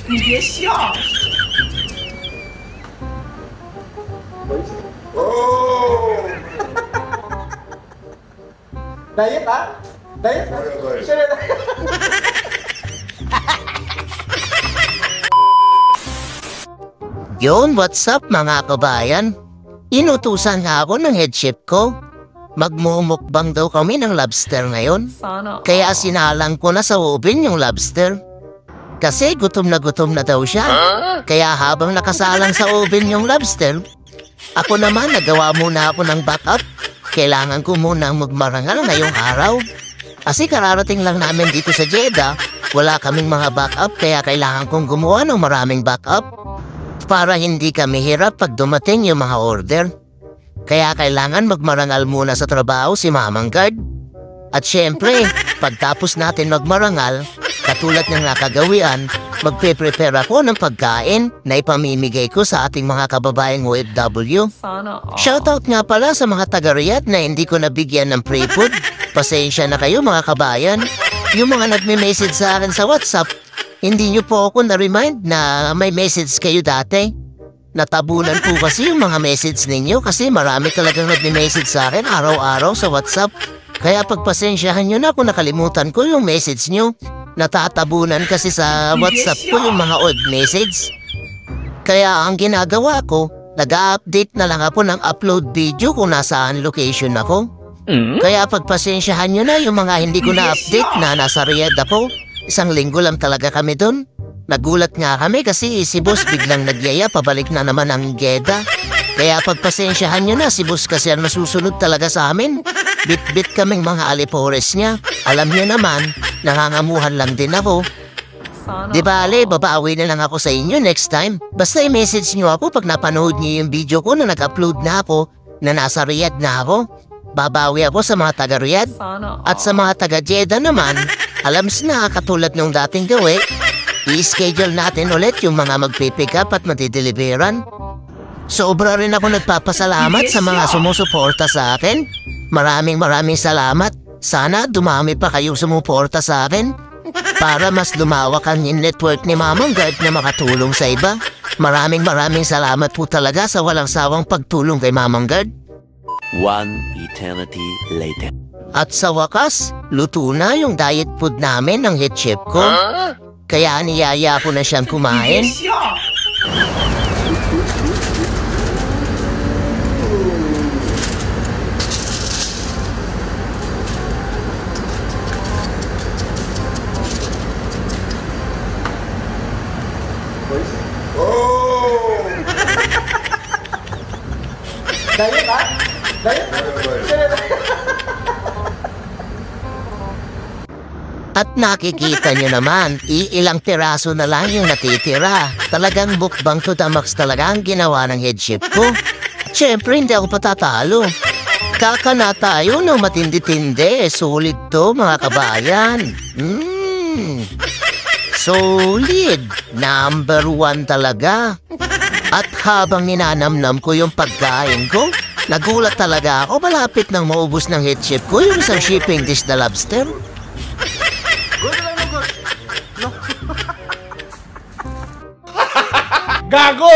你别笑。Oh! Diet ah? Diet? Diet. Yun, what's up mga kabayan? Inutusan nga ako ng head chef ko. Magmumukbang daw kami ng lobster ngayon. Kaya sinalang ko na sa oven yung lobster. Kasi gutom na daw siya. Kaya habang nakasalang sa oven yung lobster, ako naman nagawa muna ako ng backup. Kailangan ko muna magmarangal ngayong araw. Kasi kararating lang namin dito sa Jeddah, wala kaming mga backup kaya kailangan kong gumawa ng maraming backup. Para hindi kami hirap pag dumating yung mga order. Kaya kailangan magmarangal muna sa trabaho si Mamang Guard. At syempre, pagtapos natin magmarangal, katulad ng nakagawian, magpe-prepare ako ng pagkain na ipamimigay ko sa ating mga kababayang OFW. Shoutout nga pala sa mga taga-Riyadh na hindi ko nabigyan ng free food. Pasensya na kayo mga kabayan. Yung mga nagme-message sa akin sa WhatsApp, hindi nyo po ako na-remind na may message kayo dati. Natabunan po kasi yung mga message ninyo kasi marami talagang nagme-message sa akin araw-araw sa WhatsApp. Kaya pagpasensyahan nyo na kung nakalimutan ko yung message nyo. Natatabunan kasi sa WhatsApp ko yung mga old message. Kaya ang ginagawa ko, nag-update na lang ako ng upload video kung nasaan location ako. Kaya pagpasensyahan nyo na yung mga hindi ko na-update na nasa Riyadh ako. Isang linggo lang talaga kami dun. Nagulat nga kami kasi si boss biglang nagyaya pabalik na naman ang Jeddah. Kaya pagpasensyahan nyo na, si boss kasi ang masusunod talaga sa amin. Bit-bit kaming mga alipores niya. Alam nyo naman, nangangamuhan lang din ako. Di bale, babawi na lang ako sa inyo next time. Basta i-message nyo ako pag napanood nyo yung video ko na nag-upload na ako, na nasa Riyadh na ako. Babawi ako sa mga taga-Riyadh. At sa mga taga-Jeddah naman, alams na katulad nung dating gawi, i-schedule natin ulit yung mga magpipick up at matideliveran. Sobra rin ako nagpapasalamat sa mga sumusuporta sa akin. Maraming salamat. Sana dumami pa kayong sumuporta sa akin para mas lumawak ang network ni Mamang Guard na makatulong sa iba. Maraming salamat po talaga sa walang sawang pagtulong kay Mamang Guard. One eternity later. At sa wakas, luto na yung diet food namin ng head chef ko. Kaya niyaya ko na siyang kumain. Oh! Diet ah? Diet? At nakikita nyo naman, ilang piraso na lang yung natitira. Talagang mukbang to the max talaga ang ginawa ng head chef ko. Siyempre, hindi ako patatalo. Kakana tayo ng matindi-tindi. Solid to, mga kabayan. Solid. Number 1 talaga. At habang ninanamnam ko yung pagkain ko, nagulat talaga ako malapit nang maubos ng head chef ko yung isang shipping dish na lobster. Gago!